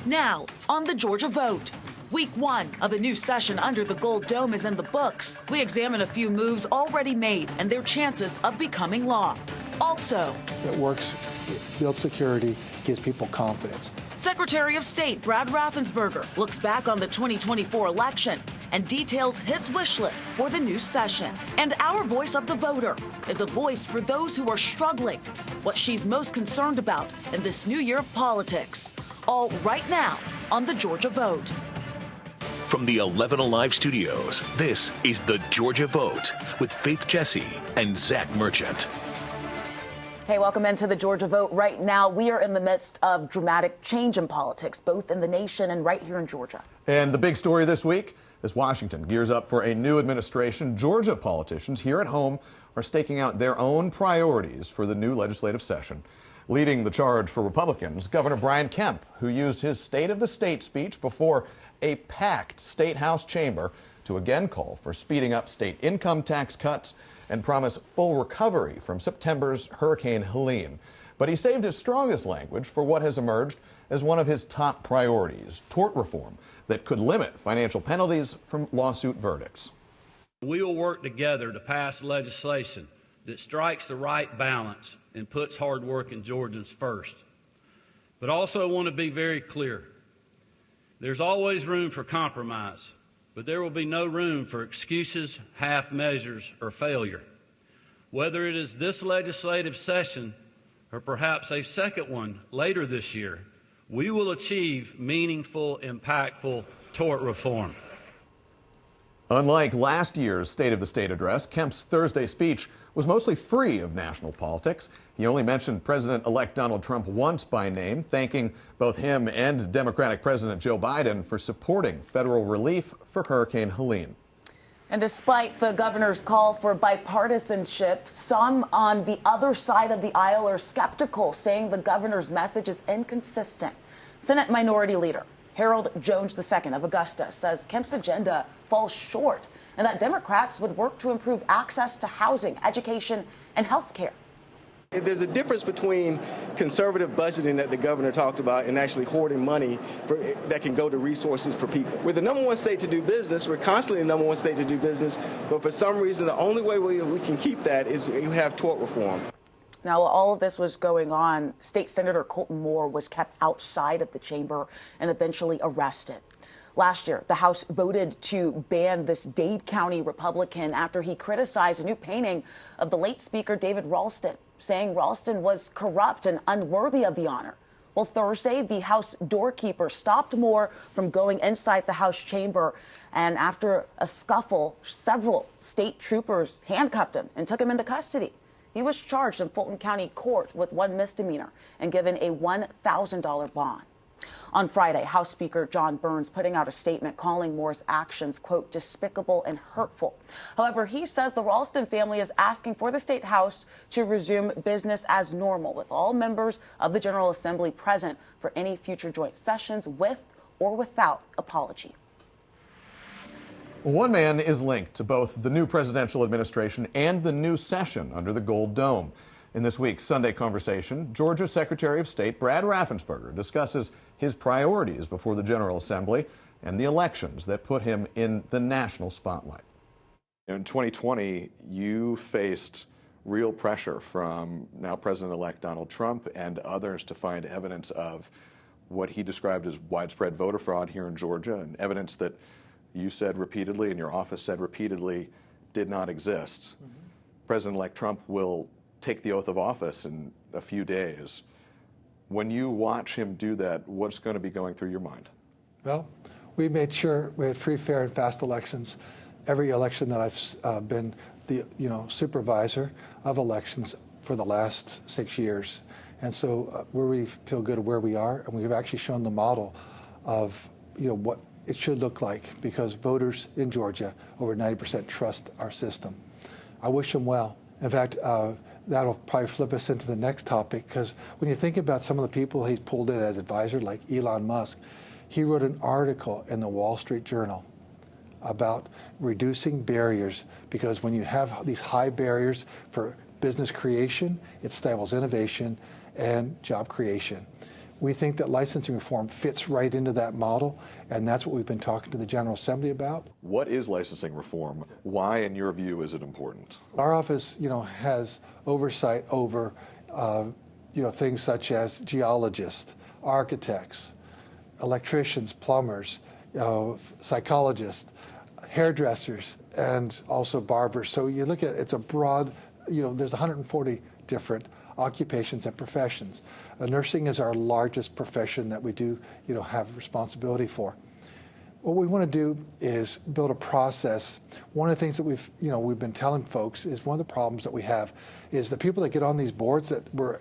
Now, on the Georgia vote. Week 1 of the new session under the Gold Dome is in the books. We examine a few moves already made and their chances of becoming law. Also, it works, it builds security, gives people confidence. Secretary of State Brad Raffensperger looks back on the 2024 election and details his wish list for the new session. And our voice of the voter is a voice for those who are struggling, what she's most concerned about in this new year of politics. All right now on the Georgia Vote. From the 11 Alive studios, this is the Georgia Vote with Faith Jesse and Zach Merchant. Hey, welcome into the Georgia Vote. Right now, we are in the midst of dramatic change in politics, both in the nation and right here in Georgia. And the big story this week, as Washington gears up for a new administration, Georgia politicians here at home are staking out their own priorities for the new legislative session. Leading the charge for Republicans, Governor Brian Kemp, who used his State of the State speech before a packed State House chamber to again call for speeding up state income tax cuts and promise full recovery from September's Hurricane Helene. But he saved his strongest language for what has emerged as one of his top priorities, tort reform that could limit financial penalties from lawsuit verdicts. We will work together to pass legislation that strikes the right balance and puts hardworking Georgians first. But also want to be very clear. There's always room for compromise, but there will be no room for excuses, half measures, or failure. Whether it is this legislative session or perhaps a second one later this year, we will achieve meaningful, impactful tort reform. Unlike last year's State of the State address, Kemp's Thursday speech was mostly free of national politics. He only mentioned President-elect Donald Trump once by name, thanking both him and Democratic President Joe Biden for supporting federal relief for Hurricane Helene. And despite the governor's call for bipartisanship, some on the other side of the aisle are skeptical, saying the governor's message is inconsistent. Senate Minority Leader Harold Jones II of Augusta says Kemp's agenda falls short and that Democrats would work to improve access to housing, education, and health care. There's a difference between conservative budgeting that the governor talked about and actually hoarding money that can go to resources for people. We're the #1 state to do business. We're constantly the #1 state to do business. But for some reason, the only way we can keep that is you have tort reform. Now, while all of this was going on, State Senator Colton Moore was kept outside of the chamber and eventually arrested. Last year, the House voted to ban this Dade County Republican after he criticized a new painting of the late Speaker David Ralston, saying Ralston was corrupt and unworthy of the honor. Well, Thursday, the House doorkeeper stopped Moore from going inside the House chamber, and after a scuffle, several state troopers handcuffed him and took him into custody. He was charged in Fulton County Court with one misdemeanor and given a $1,000 bond. On Friday, House Speaker John Burns putting out a statement calling Moore's actions, quote, despicable and hurtful. However, he says the Ralston family is asking for the State House to resume business as normal, with all members of the General Assembly present for any future joint sessions with or without apology. One man is linked to both the new presidential administration and the new session under the Gold Dome. In this week's Sunday Conversation, Georgia Secretary of State Brad Raffensperger discusses his priorities before the General Assembly and the elections that put him in the national spotlight. In 2020, you faced real pressure from now President-elect Donald Trump and others to find evidence of what he described as widespread voter fraud here in Georgia, and evidence that you said repeatedly and your office said repeatedly did not exist. President-elect Trump will take the oath of office in a few days. When you watch him do that, what's going to be going through your mind? Well, we made sure we had free, fair, and fast elections. Every election that I've been the supervisor of elections for the last 6 years. And so we feel good at where we are, and we've actually shown the model of what it should look like, because voters in Georgia, over 90%, trust our system. I wish them well. In fact, that'll probably flip us into the next topic, because when you think about some of the people he's pulled in as advisor, like Elon Musk, he wrote an article in the Wall Street Journal about reducing barriers, because when you have these high barriers for business creation, it stifles innovation and job creation. We think that licensing reform fits right into that model, and that's what we've been talking to the General Assembly about. What is licensing reform? Why, in your view, is it important? Our office, has oversight over, things such as geologists, architects, electricians, plumbers, psychologists, hairdressers, and also barbers. So you look at it's a broad, there's 140 different occupations and professions. Nursing is our largest profession that we do, have responsibility for. What we want to do is build a process. One of the things that we've been telling folks is one of the problems that we have is the people that get on these boards that we're,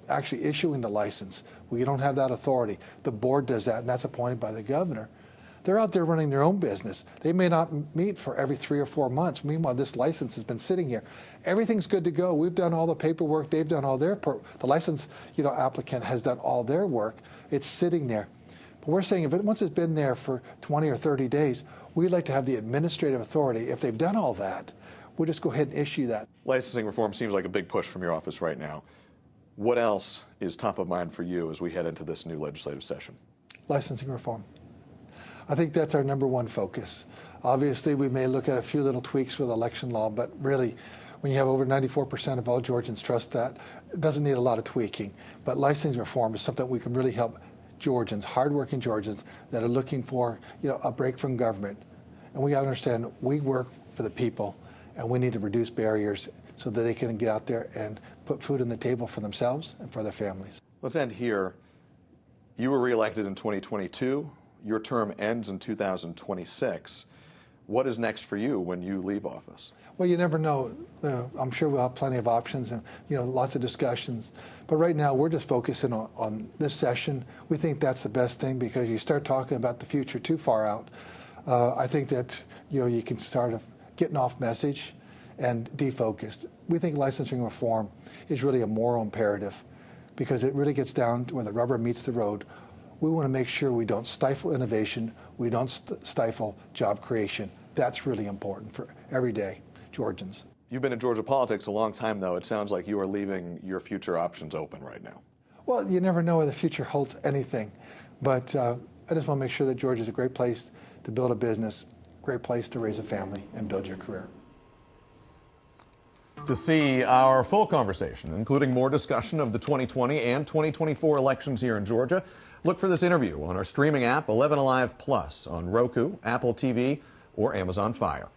actually issuing the license. We don't have that authority. The board does that, and that's appointed by the governor. They're out there running their own business. They may not meet for every 3 or 4 months. Meanwhile, this license has been sitting here. Everything's good to go. We've done all the paperwork. They've done all their, the license, applicant has done all their work. It's sitting there. But we're saying once it's been there for 20 or 30 days, we'd like to have the administrative authority. If they've done all that, we'll just go ahead and issue that. Licensing reform seems like a big push from your office right now. What else is top of mind for you as we head into this new legislative session? Licensing reform. I think that's our number one focus. Obviously, we may look at a few little tweaks with election law, but really, when you have over 94% of all Georgians trust that, it doesn't need a lot of tweaking. But licensing reform is something we can really help Georgians, hardworking Georgians that are looking for, a break from government. And we got to understand we work for the people, and we need to reduce barriers so that they can get out there and put food on the table for themselves and for their families. Let's end here. You were reelected in 2022. Your term ends in 2026. What is next for you when you leave office? Well, you never know. I'm sure we'll have plenty of options and lots of discussions. But right now, we're just focusing on this session. We think that's the best thing because you start talking about the future too far out. I think that you can start getting off message and defocused. We think licensing reform is really a moral imperative because it really gets down to when the rubber meets the road. We want to make sure we don't stifle innovation, we don't stifle job creation. That's really important for everyday Georgians. You've been in Georgia politics a long time, though. It sounds like you are leaving your future options open right now. Well, you never know where the future holds anything. But I just want to make sure that Georgia is a great place to build a business, great place to raise a family and build your career. To see our full conversation, including more discussion of the 2020 and 2024 elections here in Georgia, look for this interview on our streaming app, 11 Alive Plus, on Roku, Apple TV, or Amazon Fire.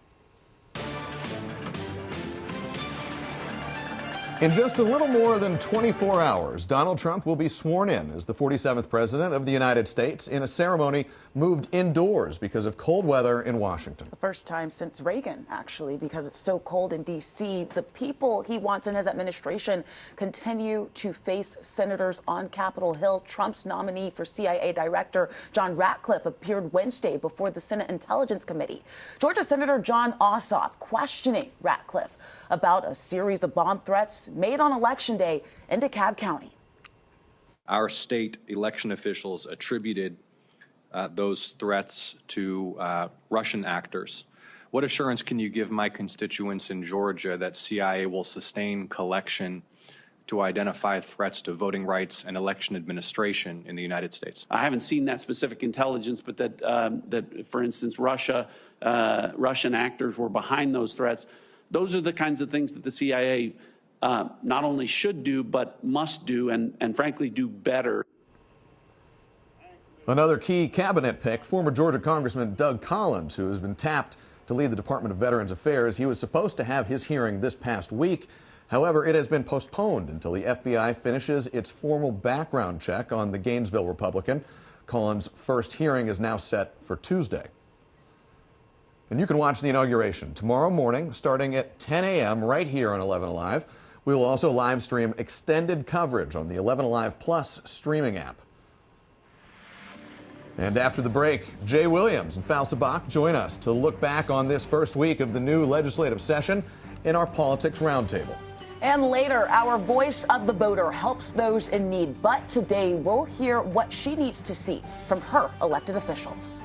In just a little more than 24 hours, Donald Trump will be sworn in as the 47th President of the United States in a ceremony moved indoors because of cold weather in Washington. The first time since Reagan, actually, because it's so cold in D.C. The people he wants in his administration continue to face senators on Capitol Hill. Trump's nominee for CIA Director John Ratcliffe appeared Wednesday before the Senate Intelligence Committee. Georgia Senator Jon Ossoff questioning Ratcliffe about a series of bomb threats made on Election Day in DeKalb County. Our state election officials attributed those threats to Russian actors. What assurance can you give my constituents in Georgia that CIA will sustain collection to identify threats to voting rights and election administration in the United States? I haven't seen that specific intelligence, but that for instance, Russian actors were behind those threats. Those are the kinds of things that the CIA not only should do, but must do, and frankly, do better. Another key cabinet pick, former Georgia Congressman Doug Collins, who has been tapped to lead the Department of Veterans Affairs. He was supposed to have his hearing this past week. However, it has been postponed until the FBI finishes its formal background check on the Gainesville Republican. Collins' first hearing is now set for Tuesday. And you can watch the inauguration tomorrow morning starting at 10 a.m. right here on 11 Alive. We will also live stream extended coverage on the 11 Alive Plus streaming app. And after the break, Jay Williams and Fal Sabak join us to look back on this first week of the new legislative session in our Politics Roundtable. And later, our voice of the voter helps those in need. But today, we'll hear what she needs to see from her elected officials.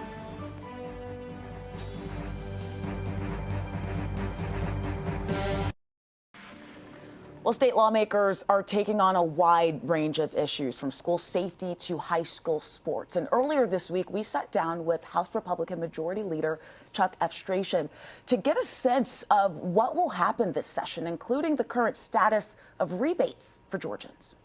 Well, Well, state lawmakers are taking on a wide range of issues, from school safety to high school sports. And earlier this week, we sat down with House Republican Majority Leader Chuck Efstration to get a sense of what will happen this session, including the current status of rebates for Georgians.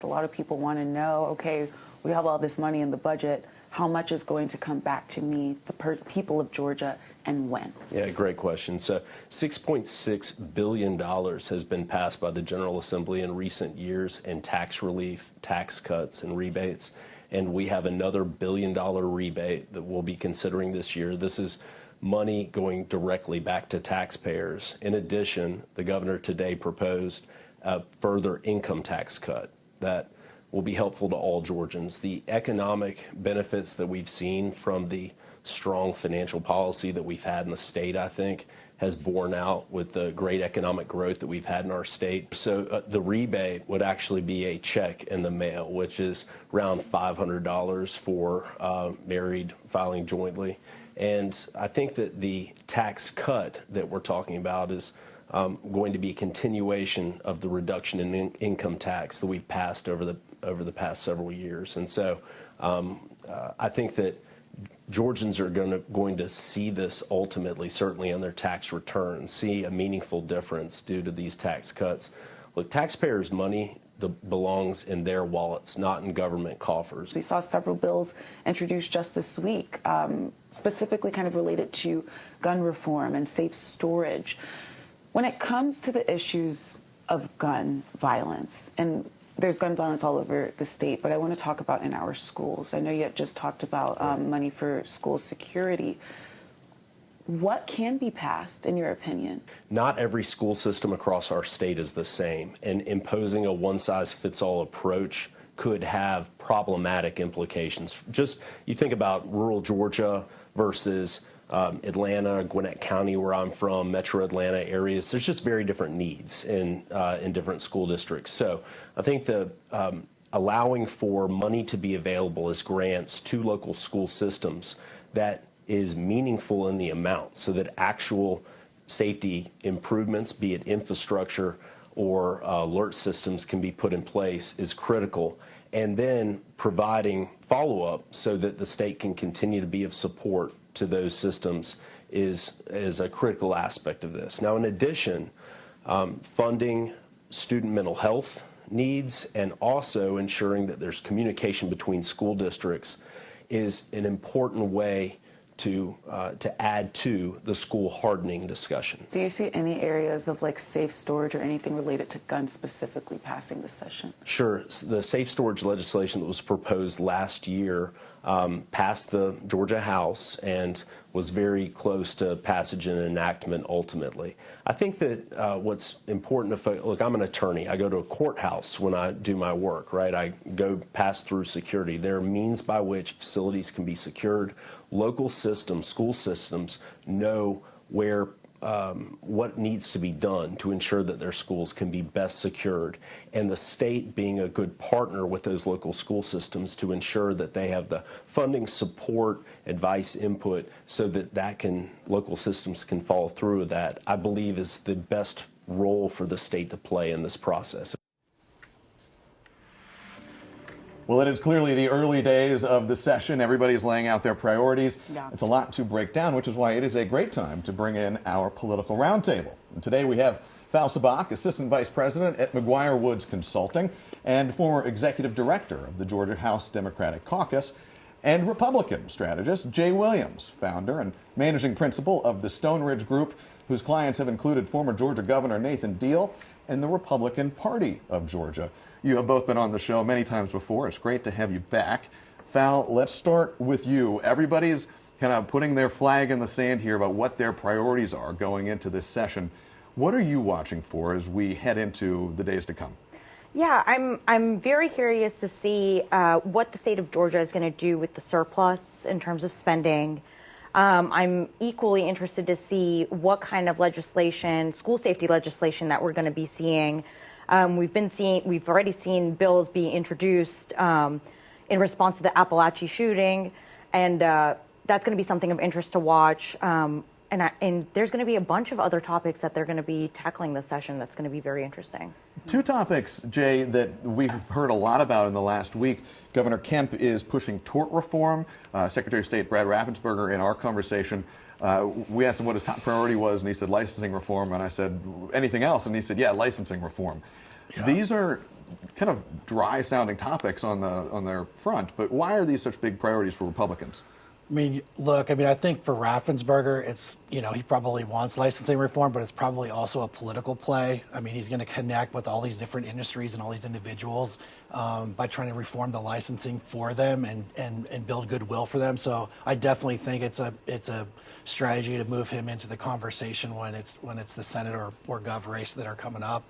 A lot of people want to know, okay, we have all this money in the budget. How much is going to come back to me, the people of Georgia, and when? Yeah, great question. So $6.6 billion has been passed by the General Assembly in recent years in tax relief, tax cuts, and rebates. And we have another $1 billion rebate that we'll be considering this year. This is money going directly back to taxpayers. In addition, the governor today proposed a further income tax cut that will be helpful to all Georgians. The economic benefits that we've seen from the strong financial policy that we've had in the state, I think, has borne out with the great economic growth that we've had in our state. So the rebate would actually be a check in the mail, which is around $500 for married filing jointly. And I think that the tax cut that we're talking about is going to be a continuation of the reduction in income tax that we've passed over the past several years. And so I think that Georgians are going to see this ultimately, certainly on their tax returns, see a meaningful difference due to these tax cuts. Look, taxpayers' money belongs in their wallets, not in government coffers. We saw several bills introduced just this week, specifically kind of related to gun reform and safe storage. When it comes to the issues of gun violence, and there's gun violence all over the state, but I want to talk about in our schools. I know you had just talked about money for school security. What can be passed, in your opinion? Not every school system across our state is the same, and imposing a one-size-fits-all approach could have problematic implications. Just you think about rural Georgia versus Atlanta, Gwinnett County, where I'm from, Metro Atlanta areas. There's just very different needs in different school districts. So I think the allowing for money to be available as grants to local school systems that is meaningful in the amount, so that actual safety improvements, be it infrastructure or alert systems, can be put in place is critical. And then providing follow-up so that the state can continue to be of support to those systems is a critical aspect of this. Now, in addition, funding student mental health needs and also ensuring that there's communication between school districts is an important way to add to the school hardening discussion. Do you see any areas of like safe storage or anything related to guns specifically passing this session? Sure. The safe storage legislation that was proposed last year passed the Georgia House and was very close to passage and enactment ultimately. I think that what's important, look, I'm an attorney. I go to a courthouse when I do my work, right? I go pass through security. There are means by which facilities can be secured. Local systems, school systems know where what needs to be done to ensure that their schools can be best secured, and the state being a good partner with those local school systems to ensure that they have the funding, support, advice, input, so that local systems can follow through with that, I believe is the best role for the state to play in this process. Well, it is clearly the early days of the session. Everybody's laying out their priorities. Yeah. It's a lot to break down, which is why it is a great time to bring in our political roundtable. And today we have Val Sabak, Assistant Vice President at McGuire Woods Consulting and former Executive Director of the Georgia House Democratic Caucus, and Republican strategist Jay Williams, founder and managing principal of the Stone Ridge Group, whose clients have included former Georgia Governor Nathan Deal and the Republican Party of Georgia. You have both been on the show many times before. It's great to have you back. Val, let's start with you. Everybody's kind of putting their flag in the sand here about what their priorities are going into this session. What are you watching for as we head into the days to come? Yeah, I'm very curious to see what the state of Georgia is going to do with the surplus in terms of spending. I'm equally interested to see what kind of legislation, school safety legislation, that we're going to be seeing. We've already seen bills be introduced in response to the Appalachia shooting, and that's going to be something of interest to watch. And and there's going to be a bunch of other topics that they're going to be tackling this session that's going to be very interesting. Two topics, Jay, that we've heard a lot about in the last week. Governor Kemp is pushing tort reform. Secretary of State Brad Raffensperger, in our conversation, we asked him what his top priority was, and he said licensing reform. And I said, anything else? And he said, yeah, licensing reform. Yeah. These are kind of dry-sounding topics on their front, but why are these such big priorities for Republicans? I mean, look, I think for Raffensperger, it's, he probably wants licensing reform, but it's probably also a political play. I mean, he's going to connect with all these different industries and all these individuals by trying to reform the licensing for them and build goodwill for them. So I definitely think it's a strategy to move him into the conversation when it's the Senate or Gov race that are coming up.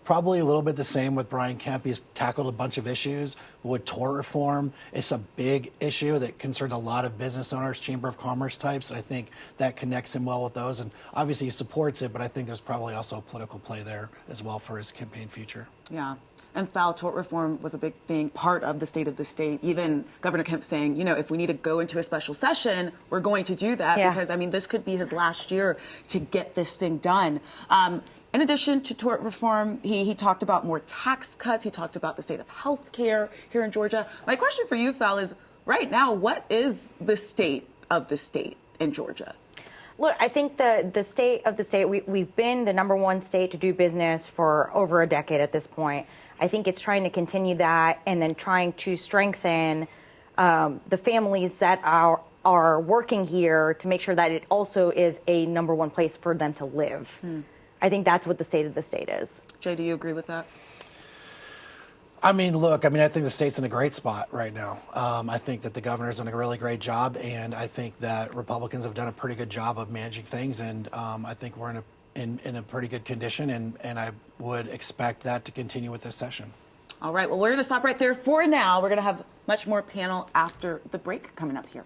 Probably a little bit the same with Brian Kemp. He's tackled a bunch of issues. With tort reform, it's a big issue that concerns a lot of business owners, Chamber of Commerce types. And I think that connects him well with those. And obviously he supports it, but I think there's probably also a political play there as well for his campaign future. Yeah. And foul tort reform was a big thing, part of the state of the state. Even Governor Kemp saying, if we need to go into a special session, we're going to do that because, this could be his last year to get this thing done. In addition to tort reform, he talked about more tax cuts. He talked about the state of health care here in Georgia. My question for you, Val, is right now, what is the state of the state in Georgia? Look, I think the state of the state, we've been the #1 state to do business for over a decade at this point. I think it's trying to continue that and then trying to strengthen the families that are working here to make sure that it also is a #1 place for them to live. I think that's what the state of the state is. Jay, do you agree with that? Look, I think the state's in a great spot right now. I think that the governor's done a really great job, and I think that Republicans have done a pretty good job of managing things, and I think we're in a pretty good condition, and I would expect that to continue with this session. All right, well, we're going to stop right there for now. We're going to have much more panel after the break coming up here.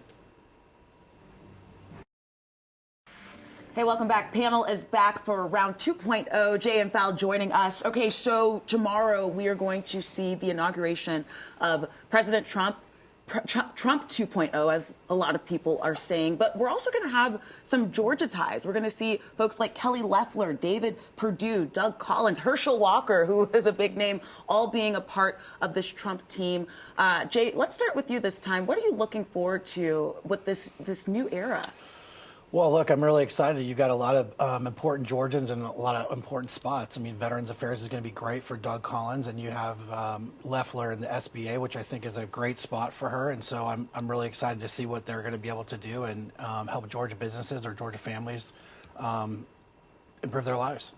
Hey, welcome back. Panel is back for round 2.0. Jay and Val joining us. Okay, so tomorrow we are going to see the inauguration of President Trump 2.0, as a lot of people are saying. But we're also going to have some Georgia ties. We're going to see folks like Kelly Loeffler, David Perdue, Doug Collins, Herschel Walker, who is a big name, all being a part of this Trump team. Jay, let's start with you this time. What are you looking forward to with this new era? Well, look, I'm really excited. You've got a lot of important Georgians and a lot of important spots. Veterans Affairs is going to be great for Doug Collins, and you have Loeffler in the SBA, which I think is a great spot for her. And so I'm really excited to see what they're going to be able to do and help Georgia businesses or Georgia families improve their lives.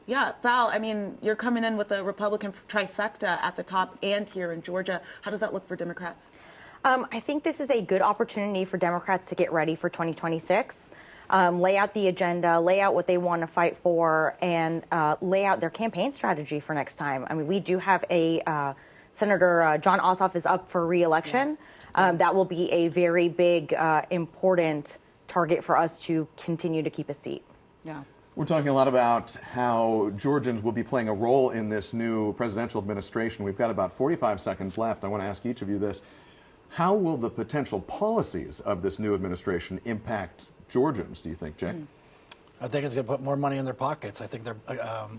Yeah, Val, you're coming in with a Republican trifecta at the top and here in Georgia. How does that look for Democrats? I think this is a good opportunity for Democrats to get ready for 2026, lay out the agenda, lay out what they want to fight for, and lay out their campaign strategy for next time. We do have a Senator Jon Ossoff is up for re-election. That will be a very big, important target for us to continue to keep a seat. Yeah. We're talking a lot about how Georgians will be playing a role in this new presidential administration. We've got about 45 seconds left. I want to ask each of you this. How will the potential policies of this new administration impact Georgians, do you think, Jay? I think it's going to put more money in their pockets. I think their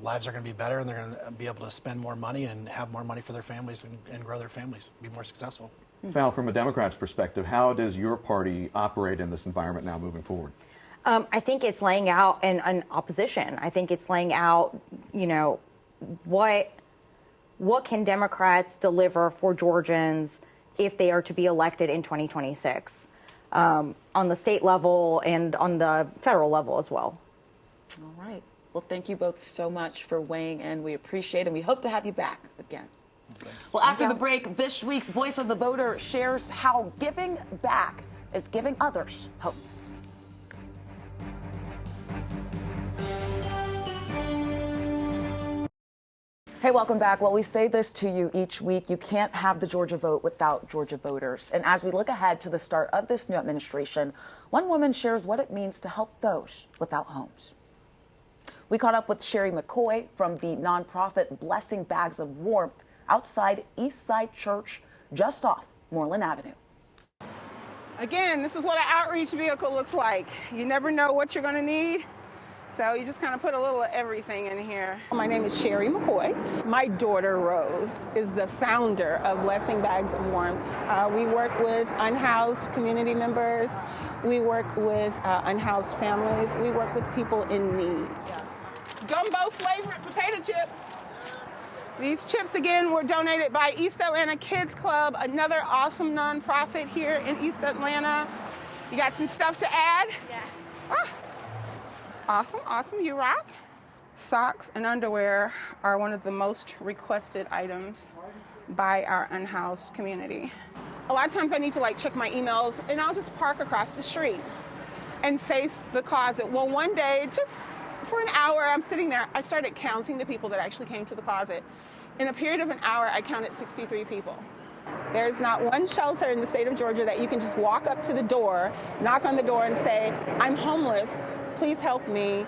lives are going to be better, and they're going to be able to spend more money and have more money for their families and grow their families, be more successful. Val, from a Democrat's perspective, how does your party operate in this environment now moving forward? I think it's laying out an opposition. I think it's laying out, what can Democrats deliver for Georgians if they are to be elected in 2026 on the state level and on the federal level as well. All right. Well, thank you both so much for weighing in. We appreciate it, and we hope to have you back again. Thanks. Well, after the break, this week's Voice of the Voter shares how giving back is giving others hope. Hey, welcome back. Well, we say this to you each week. You can't have the Georgia vote without Georgia voters. And as we look ahead to the start of this new administration, one woman shares what it means to help those without homes. We caught up with Sherry McCoy from the nonprofit Blessing Bags of Warmth outside Eastside Church, just off Moreland Avenue. Again, this is what an outreach vehicle looks like. You never know what you're going to need, so you just kind of put a little of everything in here. My name is Sherry McCoy. My daughter, Rose, is the founder of Blessing Bags of Warmth. We work with unhoused community members. We work with unhoused families. We work with people in need. Gumbo flavored potato chips. These chips, again, were donated by East Atlanta Kids Club, another awesome nonprofit here in East Atlanta. You got some stuff to add? Yeah. Awesome, awesome, you rock. Socks and underwear are one of the most requested items by our unhoused community. A lot of times I need to check my emails and I'll just park across the street and face the closet. Well, one day, just for an hour, I'm sitting there, I started counting the people that actually came to the closet. In a period of an hour, I counted 63 people. There's not one shelter in the state of Georgia that you can just walk up to the door, knock on the door and say, I'm homeless, please help me,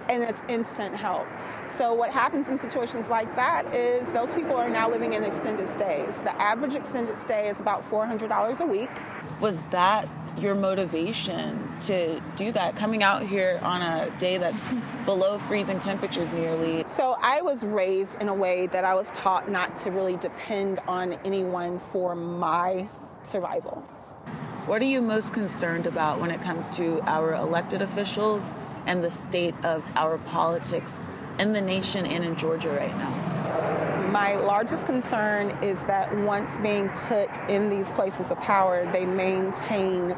and it's instant help. So what happens in situations like that is those people are now living in extended stays. The average extended stay is about $400 a week. Was that your motivation to do that, coming out here on a day that's below freezing temperatures nearly? So I was raised in a way that I was taught not to really depend on anyone for my survival. What are you most concerned about when it comes to our elected officials and the state of our politics in the nation and in Georgia right now? My largest concern is that once being put in these places of power, they maintain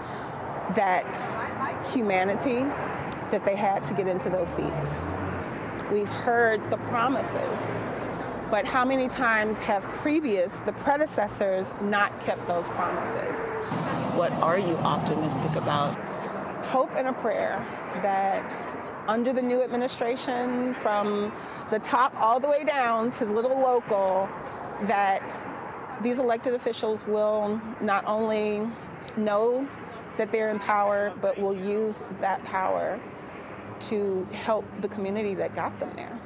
that humanity that they had to get into those seats. We've heard the promises, but how many times have the predecessors not kept those promises? What are you optimistic about? Hope and a prayer that under the new administration, from the top all the way down to the little local, that these elected officials will not only know that they're in power, but will use that power to help the community that got them there.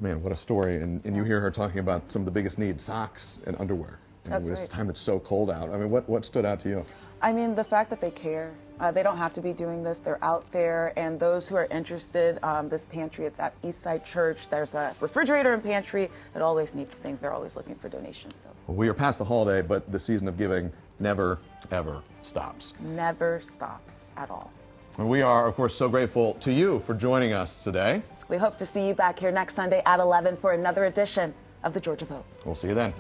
Man, what a story. And you hear her talking about some of the biggest needs, socks and underwear. That's this right. time it's so cold out. I mean, what stood out to you? I mean, the fact that they care. They don't have to be doing this. They're out there. And those who are interested, this pantry, it's at Eastside Church. There's a refrigerator and pantry. It always needs things. They're always looking for donations. So. Well, we are past the holiday, but the season of giving never, ever stops. Never stops at all. And we are, of course, so grateful to you for joining us today. We hope to see you back here next Sunday at 11 for another edition of the Georgia Vote. We'll see you then.